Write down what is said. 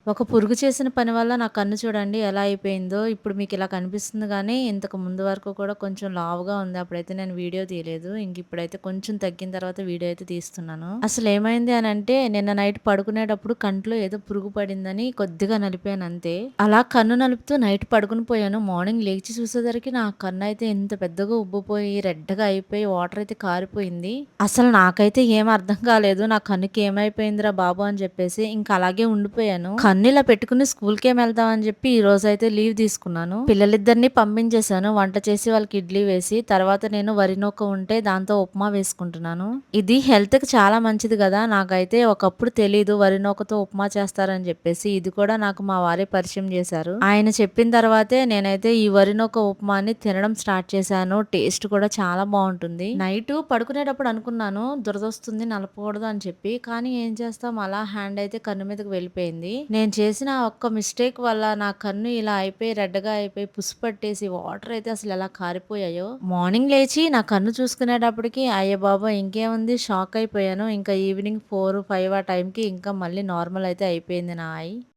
ఒక పురుగు చేసిన పని వల్ల నా కన్ను చూడండి ఎలా అయిపోయిందో. ఇప్పుడు మీకిలా కనిపిస్తుంది గానీ, ఇంతకు ముందు వరకు కూడా కొంచెం లావుగా ఉంది. అప్పుడైతే నేను వీడియో తీయలేదు. ఇంకిప్పుడైతే కొంచెం తగ్గిన తర్వాత వీడియో అయితే తీస్తున్నాను. అసలేమైంది అనంటే, నిన్న నైట్ పడుకునేటప్పుడు కంట్లో ఏదో పురుగు పడిందని కొద్దిగా నలిపానంతే. అలా కన్ను నలుపుతూ నైట్ పడుకుని పోయాను. మార్నింగ్ లేచి చూసేసరికి నా కన్నయితే ఇంత పెద్దగా ఉబ్బిపోయి, రెడ్‌గా అయిపోయి, వాటర్ అయితే కారిపోయింది. అసలు నాకైతే ఏం అర్థం కాలేదు. నా కన్నుకి ఏమైపోయిందిరా బాబు అని చెప్పేసి ఇంక అలాగే ఉండిపోయాను. కన్ను ఇలా పెట్టుకుని స్కూల్‌కేం వెళ్తాం అని చెప్పి ఈరోజైతే లీవ్ తీసుకున్నాను. పిల్లలిద్దరిని పంపించేశాను. వంట చేసి వాళ్ళకి ఇడ్లీ వేసి, తర్వాత నేను వరి నూక ఉంటే దాంతో ఉప్మా వేసుకుంటున్నాను. ఇది హెల్త్‌కి చాలా మంచిది గదా! నాకైతే ఒకప్పుడు తెలీదు వరి నూకతో ఉప్మా చేస్తారని చెప్పేసి. ఇది కూడా నాకు మా వారే పరిచయం చేశారు. ఆయన చెప్పిన తర్వాతే నేనైతే ఈ వరి నూక ఉప్మాని తినడం స్టార్ట్ చేశాను. టేస్ట్ కూడా చాలా బావుంటుంది. నైటు పడుకునేటప్పుడు అనుకున్నాను దురదొస్తుంది నలపకూడదు అని చెప్పి. కానీ ఏం చేస్తాం అలా హ్యాండ్ అయితే కన్ను మీదకి వెళ్ళిపోయింది. నేను చేసిన ఆ ఒక్క మిస్టేక్ వల్ల నా కన్ను ఇలా అయిపోయి రెడ్‌గా అయిపోయి పుసి పట్టేసి వాటర్ అయితే అసలు ఎలా కారిపోయాయో. మార్నింగ్ లేచి నా కన్ను చూసుకునేటప్పటికి అయ్య బాబోయ్! ఇంకేముంది షాక్ అయిపోయాను. ఇంకా ఈవినింగ్ 4, 5 ఆ టైంకి ఇంకా మళ్ళీ నార్మల్ అయితే అయిపోయింది నా ఐ.